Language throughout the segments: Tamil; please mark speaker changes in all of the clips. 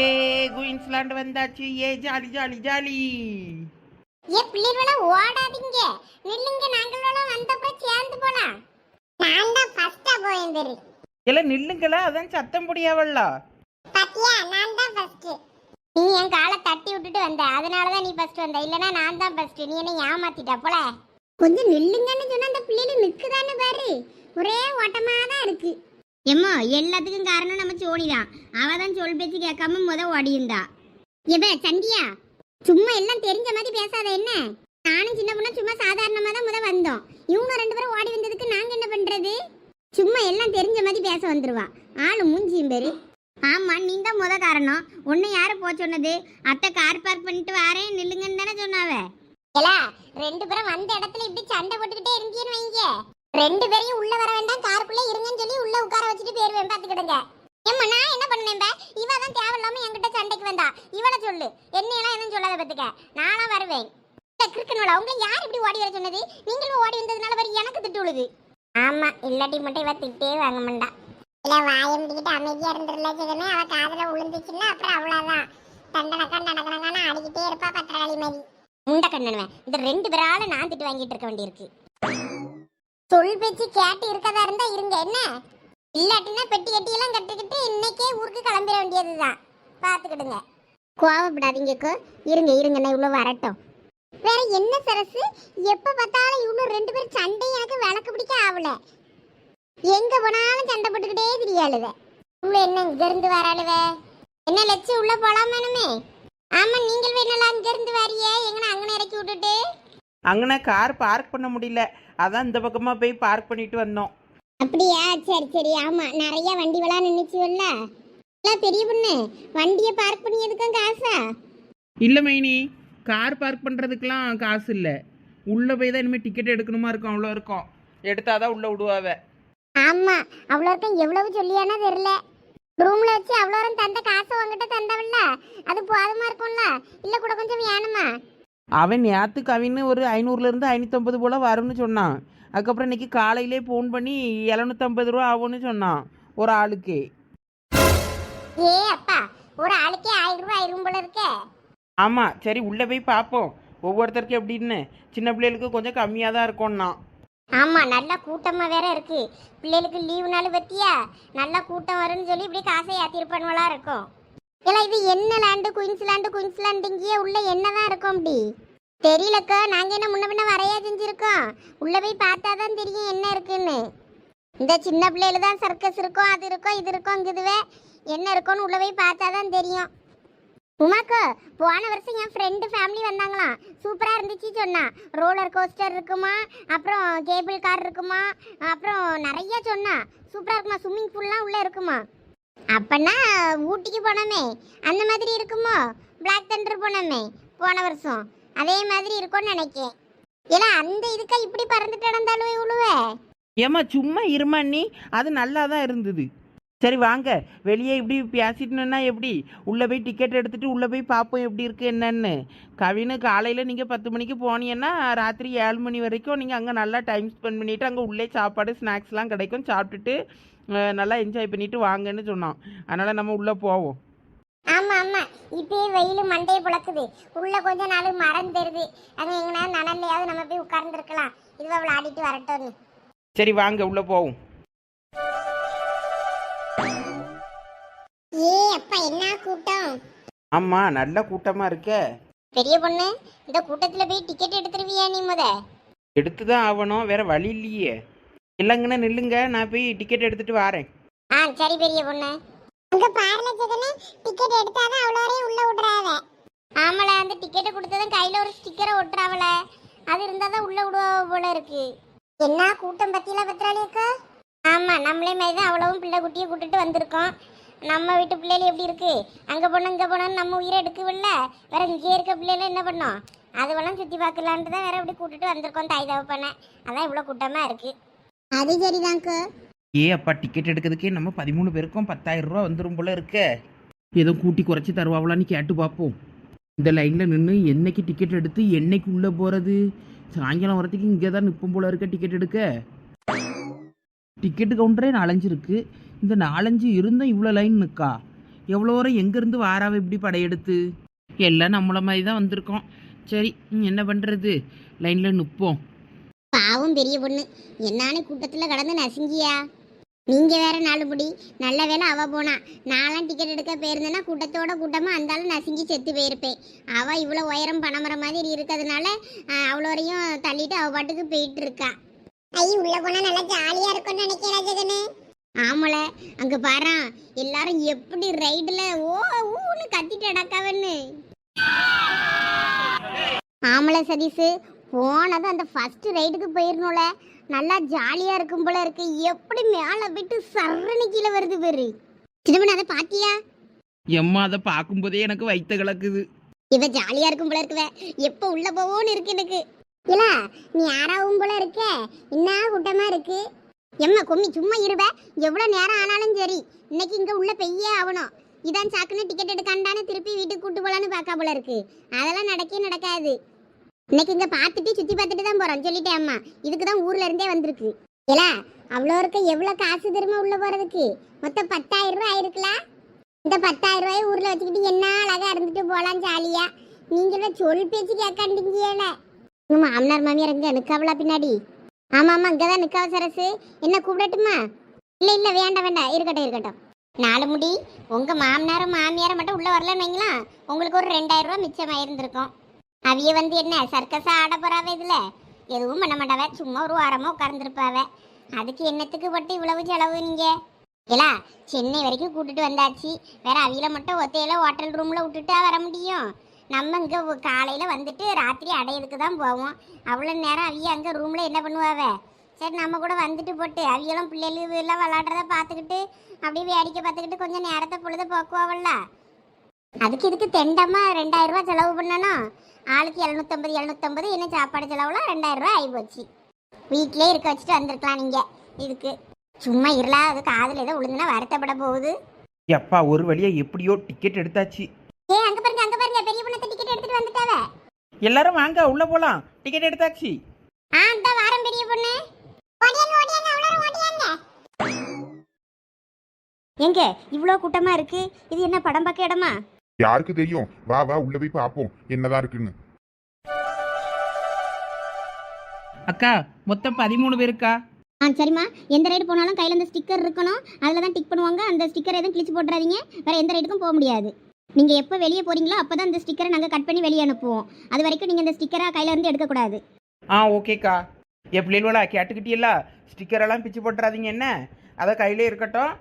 Speaker 1: ஏ குயின்ஸ்லாண்ட் வந்தாச்சு. ஏ ஜாலி ஜாலி ஜாலி.
Speaker 2: ஏ பிள்ளைகள ஓடாதீங்க, நில்லுங்க. நாங்களோட வந்தப்ப சேர்ந்து போலாம். நான் தான் ஃபர்ஸ்டா போறேன் பேரு.
Speaker 1: எல்லாம் நில்லுங்களா, அதான் சத்தம் முடியாவல்ல.
Speaker 2: பாத்தியா, நான் தான் ஃபர்ஸ்ட். நீ என் காலை தட்டி விட்டுட்டு வந்த, அதனால தான் நீ ஃபர்ஸ்ட் வந்த. இல்லனா நான் தான் ஃபர்ஸ்ட். நீ என்ன ஏமாத்திட்ட போல. கொஞ்சம் நில்லுங்கன்னு சொன்னா அந்த பிள்ளைகள் நிக்குதானே பாரு. ஒரே ஓட்டமா தான் இருக்கு. எம்மா, எல்லாத்துக்கும் காரணம் நம்ம சோனி தான். அவ தான் சொல் பேச்சு கேட்காம ஓடியிருந்தா. ஏபே சந்தியா, சும்மா எல்லாம் தெரிஞ்ச மாதிரி பேசாத என்ன. நானும் சின்ன பொண்ணு சும்மா சாதாரணமா தான் வந்தோம். இவங்க ரெண்டு பேரும் ஓடி வந்ததுக்கு நாங்க என்ன பண்றது? சும்மா எல்லாம் தெரிஞ்ச மாதிரி பேச வந்துருவா. ஆளு மூஞ்சியும் பேரு. ஆமா, நீ தான் காரணம். ஒன்னு யாரு போ சொன்னது? அத்தை கார் பார்க் பண்ணிட்டு வரேன் நில்லுங்கன்னு தானே சொன்னாவ. ரெண்டு பேரும் வந்த இடத்துல இப்படி சண்டை போட்டுக்கிட்டே இருந்தீன்னு வைங்க, ரெண்டு பேரையும் உள்ள வர வேண்டாம், காருக்குள்ள இருங்கன்னு சொல்லி உள்ள உட்கார வச்சுட்டு போயிருவேன். பாத்துக்கிடுங்க. ஏம்மா, நான் என்ன பண்ணேன்? இவ தான் தேவையில்லாம என்கிட்ட சண்டைக்கு வந்தா. இவளை சொல்லு, என்னையெல்லாம் எதுவும் சொல்லாத பத்துக்க. நானா வருவேன். கிறுக்கணும்ல, உங்களை யார் இப்படி ஓடி வர சொன்னது? நீங்களும் ஓடி வந்ததுனால வர எனக்கு திட்டு விழுது. ஆமா, இல்லாட்டி மட்டும் இவ திட்டே வாங்க மாட்டா. இல்ல, வாய முடிக்கிட்டு அமைதியா இருந்துடல ஜெகமே. அவ காதல விழுந்துச்சுன்னா அப்புறம் அவ்வளவுதான். தண்டனக்கான ஆடிக்கிட்டே இருப்பா பத்திரகாளி மாதிரி. முண்டை கண்ணனுவேன். இந்த ரெண்டு பேரால நான் திட்டு வாங்கிட்டு இருக்க வேண்டியிருக்கு. சொல் பேச்சு கேட்டு இருக்கதா இருந்தா இருங்க, என்ன இல்லாட்டினா பெட்டி கட்டி எல்லாம் கட்டிக்கிட்டு இன்னைக்கே ஊருக்கு கிளம்பிட வேண்டியதுதான். பாத்துக்கிடுங்க. கோவப்படாதீங்கக்கோ. இருங்க இருங்க, நான் இவ்வளவு வரட்டும். வேற என்ன சரசு, எப்ப பார்த்தாலும் இவ்வளவு ரெண்டு பேரும் சண்டை எனக்கு விளக்கு பிடிக்க ஆகல. எங்க போனாலும் சண்டை போட்டுக்கிட்டே தெரியாளுவ. உள்ள என்ன இங்க இருந்து வராளுவ? என்ன லட்சு உள்ள போலாமானுமே? ஆமா, நீங்கள் வேணாலும் அங்க இருந்து வரியே, எங்கன அங்கன இறக்கி விட்டுட்டு.
Speaker 1: அங்கன கார் பார்க் பண்ண முடியல, அதான் இந்த பக்கமா போய் பார்க் பண்ணிட்டு வந்தோம்.
Speaker 2: அப்படியா? சரி சரி. ஆமா, நிறைய வண்டிவெல்லாம் நின்னுச்சுல்ல. பெரிய பொண்ணு, வண்டியை பார்க் பண்ணியதுக்கும் காசா?
Speaker 1: இல்ல மைனி, கார் பார்க் பண்றதுக்கெல்லாம் காசு இல்ல. உள்ள போய் தான் இனிமே டிக்கெட் எடுக்கணுமா இருக்கும். அவ்வளோ இருக்கும், எடுத்தாதான் உள்ள விடுவாவ.
Speaker 2: ஆமா, அவ்வளோக்கும் எவ்வளவு சொல்லியானா தெரியல. ரூம்ல வச்சு அவ்வளோ தந்த காசை உங்ககிட்ட தந்தவல்ல, அது போதுமா இருக்கும்ல? இல்ல கூட கொஞ்சம் வேணுமா?
Speaker 1: அவன் நேற்று கவின்னு ஒரு 500லேருந்து 550 போல் வரும்னு சொன்னான். அதுக்கப்புறம் இன்னைக்கு காலையிலே ஃபோன் பண்ணி 750 ரூபா ஆகும்னு சொன்னான் ஒரு ஆளுக்கு.
Speaker 2: ஏ அப்பா, ஒரு ஆளுக்கே 1000 ரூபாய் ஆயிரும் போல இருக்கே.
Speaker 1: ஆமாம், சரி உள்ளே போய் பார்ப்போம் ஒவ்வொருத்தருக்கும் எப்படின்னு. சின்ன பிள்ளைகளுக்கு கொஞ்சம் கம்மியாக தான் இருக்கும்னா.
Speaker 2: ஆமா, நல்லா கூட்டமா வேற இருக்கு. பிள்ளைகளுக்கு லீவு நாள் பத்தியா நல்லா கூட்டம் வரும்னு சொல்லி இப்படி காசை ஏத்திருப்பானுவலா இருக்கும். இல்ல, இது என்ன லேண்டு? குயின்ஸ்லாண்டு இங்கேயே உள்ள என்னதான் இருக்கும் அப்படி தெரியலக்கா. நாங்க என்ன முன்ன பின்ன வரையா செஞ்சிருக்கோம். உள்ள போய் பார்த்தாதான் தெரியும் என்ன இருக்குன்னு. இந்த சின்ன பிள்ளைகள் தான் சர்க்கஸ் இருக்கும், அது இருக்கும், இது இருக்கும், இதுவே என்ன இருக்கும்னு உள்ள போய் பார்த்தாதான் தெரியும். உமாக்கா, போன வருஷம் என் ஃப்ரெண்டு ஃபேமிலி வந்தாங்களாம். சூப்பராக இருந்துச்சு சொன்னா. ரோலர் கோஸ்டர் இருக்குமா, அப்புறம் கேபிள் கார் இருக்குமா, அப்புறம் நிறைய சொன்னா. சூப்பராக இருக்குமா, ஸ்விம்மிங் பூல்லாம் உள்ளே இருக்குமா. அப்பன்னா ஊட்டிக்கு போனோமே அந்த மாதிரி இருக்குமோ? பிளாக் தண்டர் போனோமே போன வருஷம், அதே மாதிரி இருக்கும்னு நினைக்கேன். ஏன்னா அந்த இதுக்கா இப்படி பறந்துட்டு நடந்தாலும் இவ்வளவே.
Speaker 1: ஏம்மா சும்மா இருமா நீ, அது நல்லா தான் இருந்தது. சரி வாங்க, வெளியே இப்படி பேசிட்டுனா எப்படி? உள்ளே போய் டிக்கெட் எடுத்துகிட்டு உள்ளே போய் பார்ப்போம் எப்படி இருக்குது என்னன்னு. கவின்னு காலையில் நீங்கள் 10 மணிக்கு போனீங்கன்னா ராத்திரி 7 மணி வரைக்கும் நீங்கள் அங்கே நல்லா டைம் ஸ்பெண்ட் பண்ணிவிட்டு அங்கே உள்ளே சாப்பாடு ஸ்நாக்ஸ்லாம் கிடைக்கும், சாப்பிட்டுட்டு நல்லா என்ஜாய் பண்ணிவிட்டு வாங்கன்னு சொன்னோம். அதனால் நம்ம உள்ளே போவோம்.
Speaker 2: ஆமா ஆமா, இப்பயே வெயில் மண்டையை புழக்குது. உள்ள கொஞ்ச நாள் மரம் தருது, அங்கே எங்கன்னா நனல்லையாவது நம்ம போய் உட்கார்ந்துருக்கலாம். இதுவா விளையாடிட்டு வரட்டும்.
Speaker 1: சரி வாங்க உள்ளே போவோம்.
Speaker 2: ஏ அப்பா, என்ன கூட்டம்!
Speaker 1: ஆமா, நல்ல கூட்டமா இருக்கே.
Speaker 2: பெரிய பொண்ணு, இந்த கூட்டத்துல போய் டிக்கெட் எடுத்துருவியா நீ?
Speaker 1: எடுத்து தான் ஆகணும், வேற வழி இல்லையே. இல்லைங்கண்ணா நில்லுங்க, நான் போய் டிக்கெட் எடுத்துட்டு வரேன்.
Speaker 2: சரி பெரிய பொண்ணு. அங்க பார்ல ஜெகனே, டிக்கெட் எடுத்தாதான் அவ்வளோரையும் உள்ள விடுறாவ. ஆமால, அந்த டிக்கெட் கொடுத்ததும் கையில ஒரு ஸ்டிக்கரை ஒட்டுறாவல, அது இருந்தாதான் உள்ள விடுவா போல இருக்கு. என்ன கூட்டம் பத்தியில பத்திராளியக்கா? ஆமா, நம்மளே மாதிரி தான் அவ்வளவும் பிள்ளை குட்டியை கூட்டிட்டு வந்திருக்கோம். நம்ம வீட்டு பிள்ளைகள் எப்படி இருக்கு? அங்கே போனோம் இங்கே போனோம்னு நம்ம உயிரை எடுக்கவில்ல. வேற இங்கே இருக்க பிள்ளைகள் என்ன பண்ணோம்? அதுவெல்லாம் சுற்றி பார்க்கலான்ட்டு தான் வேற இப்படி கூட்டிட்டு வந்திருக்கோம் தாய் தகப்பனை. அதான் இவ்வளோ கூட்டமாக இருக்கு. அது சரிதாங்க.
Speaker 1: அப்பா, டிக்கெட் எடுக்கிறதுக்கே நம்ம 13 பேருக்கும் 10,000 ரூபா வந்துடும் போல இருக்க. ஏதோ கூட்டி குறைச்சி தருவாங்களான்னு கேட்டு பார்ப்போம். இந்த லைனில் நின்று என்னைக்கு டிக்கெட் எடுத்து என்னைக்கு உள்ளே போகிறது? சாயங்காலம் வரத்துக்கு இங்கே தான் நிற்போம் போல இருக்க டிக்கெட் எடுக்க. டிக்கெட்டு கவுண்டரே 4-5 இருக்குது. இந்த 4-5 இருந்தால் இவ்வளோ லைன் நிற்கா? எவ்வளோ தூரம் எங்கேருந்து வாராவ இப்படி படையெடுத்து? எல்லாம் நம்மள மாதிரி தான் வந்திருக்கோம். சரி என்ன பண்ணுறது, லைனில் நிற்போம்.
Speaker 2: பாவம் பெரிய பொண்ணு என்னான்னு கூட்டத்தில் கடந்து நசுங்கியா. நீங்க வேற நாலுபடி நல்ல வேலை அவ போனா. நான்லாம் டிக்கெட் எடுக்க போயிருந்தேன்னா கூட்டத்தோட கூட்டமா அந்தாலும் நசுங்கி செத்து போயிருப்பேன். அவ இவ்வளோ உயரம் பணமர மாதிரி இருக்கிறதுனால அவ்வளோரையும் தள்ளிட்டு அவ பாட்டுக்கு போயிட்டு இருக்கா. ஐ உள்ள போனா நல்லா ஜாலியா இருக்கும்னு நினைக்கிறேன் ஜெகனே. ஆமல அங்க பாரு எல்லாரும் எப்படி ரைடுல ஓ ஊன்னு கத்திட்டு அடக்காவன்னு. ஆமல சதீஷு போனது அந்த ஃபர்ஸ்ட் ரைடுக்கு போயிடணும்ல, நல்லா ஜாலியா இருக்கும் போல இருக்கு. எப்படி மேல விட்டு சரணி கீழே வருது பேரு. சின்னமன் அதை பாத்தியா?
Speaker 1: எம்மா அதை பார்க்கும்போதே எனக்கு வயித்த கலக்குது.
Speaker 2: இவ ஜாலியா இருக்கும் போல இருக்குவ, எப்ப உள்ள போவோன்னு இருக்கு எனக்கு. இல்ல நீ யாராவும் போல இருக்க, என்ன கூட்டமா இருக்கு. எம்மா கொம்மி சும்மா இருவ, எவ்வளவு நேரம் ஆனாலும் சரி இன்னைக்கு இங்க உள்ள பெய்யே ஆகணும். இதான் சாக்குன்னு டிக்கெட் எடுக்காண்டான்னு திருப்பி வீட்டுக்கு கூட்டு போலான்னு பாக்கா போல இருக்கு. அதெல்லாம் நடக்கவே நடக்காது. இன்னைக்கு இங்க பார்த்துட்டு சுத்தி பார்த்துட்டு தான் போறோம் சொல்லிட்டேன் அம்மா. இதுக்கு தான் ஊர்ல இருந்தே வந்திருக்கு. இல்ல அவ்வளோ இருக்க எவ்வளவு காசு திரும்ப உள்ள போறதுக்கு? மொத்தம் 10,000 ரூபாய் ஆயிருக்குல. இந்த 10,000 ரூபாய் ஊர்ல வச்சுக்கிட்டு என்ன அழகா இருந்துட்டு போலாம் ஜாலியா. நீங்கள சொல் பேச்சு கேட்காண்டீங்கல. உங்க மாமனார் மாமியார் எங்க நிக்காவளா பின்னாடி? ஆமா ஆமா இங்கதான் நிக்காவ சரசு. என்ன கூப்பிடட்டுமா? இல்ல இல்ல வேண்டாம் வேண்டாம் இருக்கட்டும் இருக்கட்டும். நாலு முடி உங்க மாமனாரும் மாமியாரும் மட்டும் உள்ள வரலன்னு வைங்களா, உங்களுக்கு ஒரு 2,000 ரூபாய் மிச்சமாயிருந்திருக்கும். அவிய வந்து என்ன சர்க்கஸா ஆட போறாவ? இதுல எதுவும் பண்ண மாட்டாவ, சும்மா ஒரு வாரமா உட்கார்ந்துருப்பாவ. அதுக்கு என்னத்துக்கு பட்டு இவ்வளவு செலவு நீங்க? இல்லா சென்னை வரைக்கும் கூட்டிட்டு வந்தாச்சு, வேற அவியில மட்டும் ஒத்தையில ஹோட்டல் ரூம்ல விட்டுட்டா வர முடியும்? நம்ம இங்க காலையில வந்துட்டு ராத்திரி அடையதுக்கு தான் போவோம். அவ்வளோ நேரம் அவிய அங்க ரூம்ல என்ன பண்ணுவாவ? சரி நம்ம கூட வந்துட்டு போட்டு அவியெல்லாம் பிள்ளைகள் எல்லாம் விளாடுறத பார்த்துக்கிட்டு அப்படியே வேடிக்கை பார்த்துக்கிட்டு கொஞ்சம் நேரத்தை பொழுத போக்குவாவல்ல. அதுக்கு இதுக்கு தெண்டமா 2,000 ரூபாய் செலவு பண்ணணும். ஆளுக்கு 750 என்ன சாப்பாடு செலவுல 2,000 ரூபாய் ஆகி போச்சு. வீட்டிலே இருக்க வச்சுட்டு வந்திருக்கலாம் நீங்க. இதுக்கு சும்மா இருளா, அது காதில் ஏதோ விழுந்துனா வருத்தப்பட போகுது.
Speaker 1: எப்பா ஒரு வழியா எப்படியோ டிக்கெட் எடுத்தாச்சு.
Speaker 2: அங்க பாருங்க பெரிய பொண்ணத்தை டிக்கெட் எடுத்துட்டு வந்துட்டாவ.
Speaker 1: எல்லாரும் வாங்க உள்ள போலாம், டிக்கெட் எடுத்தாச்சு.
Speaker 2: அந்த வாரம் பெரிய பொண்ணு ஓடியாங்க அவ்வளோ ஓடியாங்க. எங்க இவ்வளோ கூட்டமா இருக்கு? இது என்ன படம் பார்க்க இடமா?
Speaker 3: யாருக்கு தெரியும், வா வா உள்ள போய் பாப்போம் என்னதான் இருக்குன்னு.
Speaker 1: அக்கா மொத்தம் 13 பேருக்கா?
Speaker 2: சரிம்மா. எந்த ரைடு போனாலும் கையில் அந்த ஸ்டிக்கர் இருக்கணும், அதில் தான் டிக் பண்ணுவாங்க. அந்த ஸ்டிக்கர் எதுவும் கிழிச்சு போட்டுறாதீங்க, வேறு எந்த ரைடுக்கும் போக முடியாது. நீங்கள் எப்போ வெளியே போகிறீங்களோ அப்போ தான் அந்த ஸ்டிக்கரை நாங்கள் கட் பண்ணி வெளியே அனுப்புவோம். அது வரைக்கும் நீங்கள் அந்த ஸ்டிக்கரை கையில் இருந்து எடுக்கக்கூடாது.
Speaker 1: ஓகேக்கா. என் பிள்ளைகளா கேட்டுக்கிட்டீங்களா? ஸ்டிக்கரெல்லாம் பிச்சு போட்டுறாதீங்க என்ன, அதை கையிலே இருக்கட்டும்.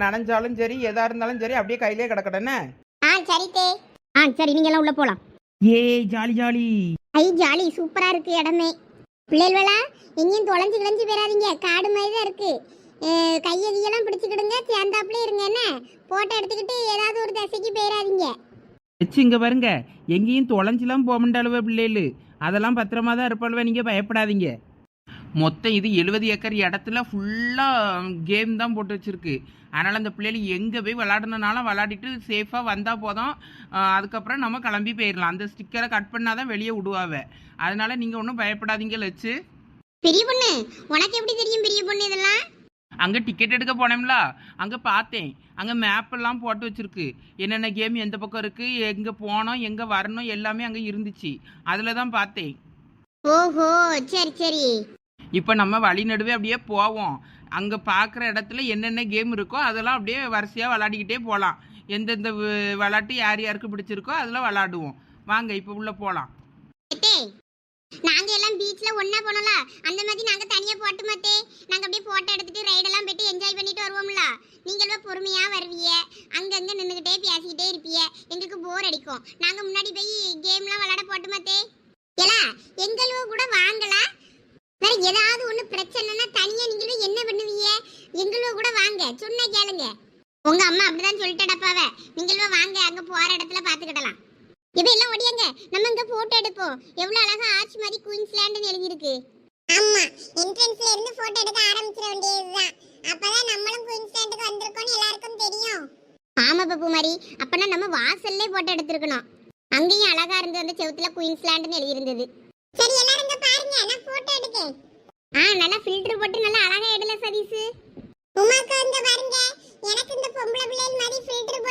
Speaker 1: நனைஞ்சாலும் சரி எதாக இருந்தாலும் சரி அப்படியே கையிலே கிடக்கட்டேன்னு.
Speaker 2: சரி தே. சரி நீங்கள் எல்லாம் உள்ளே போகலாம்.
Speaker 1: Jolly jolly.
Speaker 2: ஜாலி சூப்பராக இருக்குது இடமே. பிள்ளைகளா எங்கேயும் தொலைஞ்சு கிழஞ்சி போயிடாதீங்க, காடு மாதிரி தான் இருக்கு. கையெல்லாம் பிடிச்சிக்கிடுங்க, சேர்ந்தாப்புல இருங்க என்ன. போட்டோ எடுத்துக்கிட்டு ஏதாவது ஒரு திசைக்கு போயிடாதீங்க.
Speaker 1: வச்சு இங்கே பாருங்க, எங்கேயும் தொலைஞ்சிலாம் போக முடியாளுவ பிள்ளைகள், அதெல்லாம் பத்திரமா தான் இருப்பாளுவ, நீங்கள் பயப்படாதீங்க. மொத்தம் இது 70 ஏக்கர் இடத்துல ஃபுல்லாக கேம் தான் போட்டு வச்சுருக்கு. அதனால் அந்த பிள்ளைகள் எங்கே போய் விளாடணுனாலும் விளாடிட்டு சேஃபாக வந்தால் போதும். அதுக்கப்புறம் நம்ம கிளம்பி போயிடலாம். அந்த ஸ்டிக்கரை கட் பண்ணால் தான் வெளியே விடுவாவ. அதனால் நீங்கள் ஒன்றும் பயப்படாதீங்க லட்சு.
Speaker 2: பெரிய பொண்ணு உனக்கு எப்படி தெரியும் பெரிய பொண்ணு இதெல்லாம்?
Speaker 1: அங்கே டிக்கெட் எடுக்க போனோம்ல, அங்கே பார்த்தேன். அங்கே மேப்பெல்லாம் போட்டு வச்சுருக்கு, என்னென்ன கேம் எந்த பக்கம் இருக்குது, எங்கே போனோம் எங்கே வரணும் எல்லாமே அங்கே இருந்துச்சு. அதில் தான் பார்த்தேன்.
Speaker 2: ஓஹோ சரி சரி.
Speaker 1: இப்போ நம்ம வழி நடுவே அப்படியே போவோம். அங்கே பார்க்குற இடத்துல என்னென்ன கேம் இருக்கோ அதெல்லாம் அப்படியே வரிசையாக விளாடிக்கிட்டே போகலாம். எந்தெந்த விளாட்டு யார் யாருக்கு பிடிச்சிருக்கோ அதில் விளாடுவோம். வாங்க இப்போ உள்ளே போகலாம்.
Speaker 2: நாங்க எல்லாம் பீச்ல ஒண்ணா போனோம்ல, அந்த மாதிரி நாங்க தனியா போட்டு மாட்டே. நாங்க அப்படியே போட்டோ எடுத்துட்டு ரைடெல்லாம் போயிட்டு என்ஜாய் பண்ணிட்டு வருவோம்ல. நீங்களும் பொறுமையா வருவீங்க, அங்கங்க நின்றுகிட்டே பேசிக்கிட்டே இருப்பீங்க, எங்களுக்கு போர் அடிக்கும். நாங்க முன்னாடி போய் கேம்லாம் விளையாட போட்டு மாட்டே. ஏலா எங்களும் கூட வாங்கலா. வேற ஏதாவது ஒண்ணு பிரச்சனைனா தனியா நீங்களும் என்ன பண்ணுவீங்க? எங்களும் கூட வாங்க, சொன்னா கேளுங்க. உங்க அம்மா அப்படிதான் சொல்லிட்டடப்பாவ. நீங்களும் வாங்க, அங்க போற இடத்துல பாத்துக்கிடலாம். இப்ப எல்லாம் ஓடியாங்க, நம்ம இங்க போட்டோ எடுப்போம். எவ்வளவு அழகா ஆர்ச் மாதிரி குயின்ஸ்லாண்ட்னு எழுதி இருக்கு. ஆமா, என்ட்ரன்ஸ்ல இருந்து போட்டோ எடுக்க ஆரம்பிச்சிர வேண்டியதுதான். அப்பதான் நம்மளும் குயின்ஸ்லாண்டுக்கு வந்திருக்கோம்னு எல்லாருக்கும் தெரியும். ஆமா பப்பு மாதிரி, அப்பனா நம்ம வாசல்லே போட்டோ எடுத்துக்கணும். அங்கேயும் அழகா இருந்து அந்த செவுத்துல குயின்ஸ்லாண்ட்னு எழுதி இருந்தது. சரி எல்லாரும் இங்க பாருங்க, நான் போட்டோ எடுக்கேன். நல்லா ஃபில்டர் போட்டு நல்லா அழகா எடுல சதீஸ். உமாக்கு இங்க பாருங்க, எனக்கு இந்த பொம்பளை பிள்ளைகள் மாதிரி ஃபில்டர்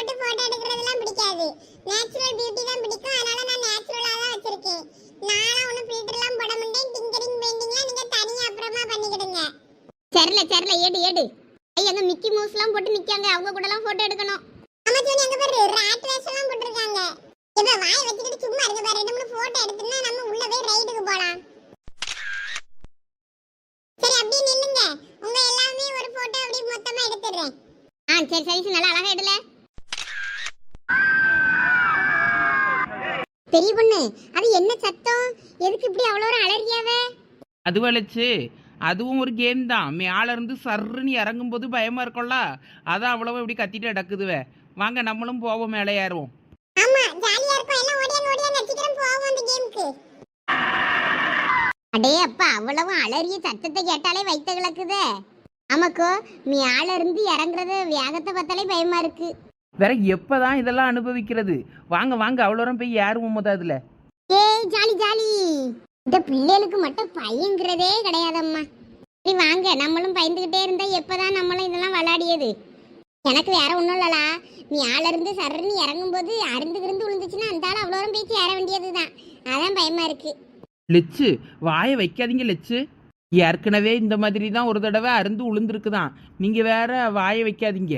Speaker 2: பிடிக்காது. நேச்சுரல் பியூட்டி தான் பிடிக்கும். அதனால நான் நேச்சுரலா தான் வச்சிருக்கேன். நானா ஒன்னும் ஃபில்டர்லாம் போட மாட்டேன். டிங்கரிங் பெயிண்டிங்லாம் நீங்க தனியா அப்புறமா பண்ணிக்கிடுங்க. சரில எடு. ஐய அங்க மிக்கி மவுஸ்லாம் போட்டு நிக்காங்க. அவங்க கூடலாம் போட்டோ எடுக்கணும். அம்மா ஜோனி அங்க பாரு ராட் வேஷம்லாம் போட்டுருக்காங்க. இப்ப வாயை வச்சிட்டு சும்மா இருங்க பாரு. 2 3 போட்டோ எடுத்துனா நம்ம உள்ள போய் ரைடுக்கு போலாம். சரி அப்படியே நில்லுங்க. உங்க எல்லாமே ஒரு போட்டோ அப்படியே மொத்தமா எடுத்துறேன். சரி சைஸ் நல்லா அழகா எடுல. பெரிய பொண்ணு அது என்ன சத்தம்? எதுக்கு இப்படி அவ்வளோ ஒரு அலறியாவே?
Speaker 1: அது வளைச்சு அதுவும் ஒரு கேம் தான். மேலே இருந்து சர்ருன்னு இறங்கும்போது பயமா இருக்கும்ல, அதான் அவ்வளவு இப்படி கத்திட்டு அடக்குதுவே. வாங்க நம்மளும் போவோம், மேலே ஏறுவோம்.
Speaker 2: ஆமா ஜாலியா இருக்கும். எல்லாம் ஓடியாங்க சீக்கிரம் போவோம் அந்த கேமுக்கு. அடே அப்பா அவ்வளவு அலறிய சத்தத்தை கேட்டாலே வயித்த கிளக்குதே. ஆமாக்கோ மேல இருந்து இறங்குறது வேகத்தை பார்த்தாலே பயமா இருக்கு.
Speaker 1: வேற எப்பதான் இதெல்லாம் அனுபவிக்கிறது? வாங்க வாங்க அவ்வளோ போய் ஏறுவோம் முத அதுல.
Speaker 2: ஏய் ஜாலி. இந்த பிள்ளைகளுக்கு மட்டும் பயங்கிறதே கிடையாதம்மா. சரி வாங்க நம்மளும் பயந்துகிட்டே இருந்தா எப்பதான் நம்மளும் இதெல்லாம் விளையாடியது. எனக்கு வேற ஒன்றும் இல்லலா, நீ ஆள இருந்து சரன்னு இறங்கும்போது அருந்து விழுந்துச்சுன்னா அந்த ஆள் அவ்வளோ பேச்சு ஏற வேண்டியதுதான். அதான் பயமா இருக்கு.
Speaker 1: லெச்சு வாயை வைக்காதீங்க லெச்சு. ஏற்கனவே இந்த மாதிரி தான் ஒரு தடவை அருந்து உளுந்துருக்குதான். நீங்க வேற வாயை வைக்காதீங்க.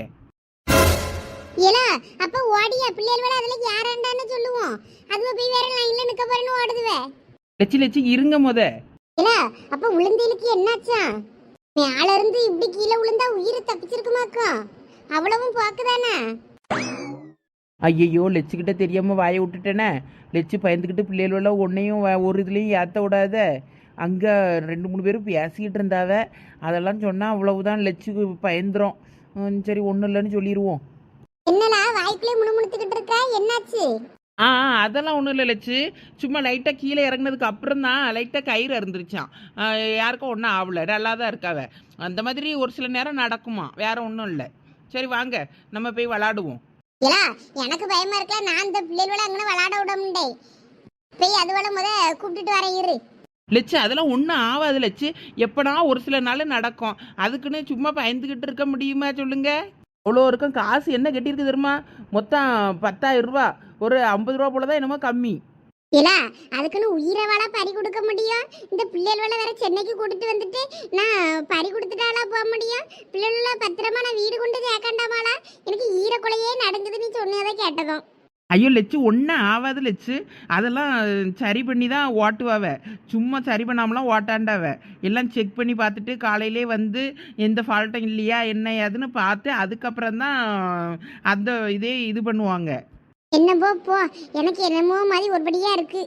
Speaker 2: ஏலா அப்ப ஓடியா பிள்ளைகள் வேற அதுல யாராண்டான்னு சொல்லுவோம். அதுவ போய் வேற லைன்ல நிக்க போறேன்னு ஓடுதுவே.
Speaker 1: லெச்சு இருங்க முத.
Speaker 2: ஏலா அப்ப உளுந்தேலுக்கு என்னாச்சா? மேல இருந்து இப்படி கீழே விழுந்தா உயிரை தப்பிச்சிருக்குமாக்கா? அவ்வளவும் போக்குதானே?
Speaker 1: ஐயையோ லெச்சுக்கிட்ட தெரியாம வாயை விட்டுட்டேனே. லெச்சு பயந்துக்கிட்டு பிள்ளைகள ஒன்னையும் ஒரு இதுலையும் ஏற்ற விடாத. அங்கே 2 3 பேரும் பேசிக்கிட்டு இருந்தாவ. அதெல்லாம் சொன்னால் அவ்வளவுதான், லெச்சுக்கு பயந்துரும். சரி ஒன்றும் இல்லைன்னு சொல்லிடுவோம்.
Speaker 2: என்னலா வாய்க்குள்ளே முணுமுணுத்துக்கிட்டு இருக்கா? என்னாச்சு?
Speaker 1: அதெல்லாம் ஒன்றும் இல்லை லெச்சு. சும்மா லைட்டாக கீழே இறங்குனதுக்கு அப்புறம் தான் லைட்டாக கயிறு அறுந்துருச்சான். யாருக்கும் ஒன்றும் ஆகலை, நல்லா தான் இருக்காவ. அந்த மாதிரி ஒரு சில நேரம் நடக்குமா, வேற ஒன்றும் இல்லை. சரி வாங்க நம்ம போய் விளாடுவோம்.
Speaker 2: ஏலா எனக்கு பயமா இருக்கல. நான் இந்த பிள்ளைகள அங்கே விளாட விட முடியே. போய் அதுவள முத கூப்பிட்டுட்டு வரேன் இரு.
Speaker 1: லெச்சு அதெல்லாம் ஒன்றும் ஆகாது லெச்சு. எப்படா ஒரு சில நாள் நடக்கும். அதுக்குன்னு சும்மா பயந்துக்கிட்டு இருக்க முடியுமா சொல்லுங்க? அவ்வளோ இருக்கும். காசு என்ன கட்டியிருக்கு தெரியுமா? மொத்தம் 10,000 ரூபா. ஒரு 50 ரூபா போல தான் என்னமோ கம்மி.
Speaker 2: ஏலா அதுக்குன்னு உயிரவாளா பறி கொடுக்க முடியும்? இந்த பிள்ளைகள வேற சென்னைக்கு கூட்டிட்டு வந்துட்டு நான் பறி கொடுத்துட்டாளா போக முடியும்? பிள்ளைகள பத்திரமா நான் வீடு கொண்டு சேர்க்காண்டாமாளா? எனக்கு ஈரக்குலையே நடந்தது நீ சொன்னதை கேட்டதும்.
Speaker 1: ஐயோ லெச்சு ஒன்றும் ஆகாது லெச்சு. அதெல்லாம் சரி பண்ணி தான் ஓட்டுவாவ. சும்மா சரி பண்ணாமலாம் ஓட்டாண்டாவ. எல்லாம் செக் பண்ணி பார்த்துட்டு காலையிலே வந்து எந்த ஃபால்ட்டும் இல்லையா என்ன ஏதுன்னு பார்த்து அதுக்கப்புறம் தான் அந்த இதே இது பண்ணுவாங்க.
Speaker 2: என்னப்போ போ, எனக்கு என்னமோ மாதிரி ஒருபடியா இருக்கு.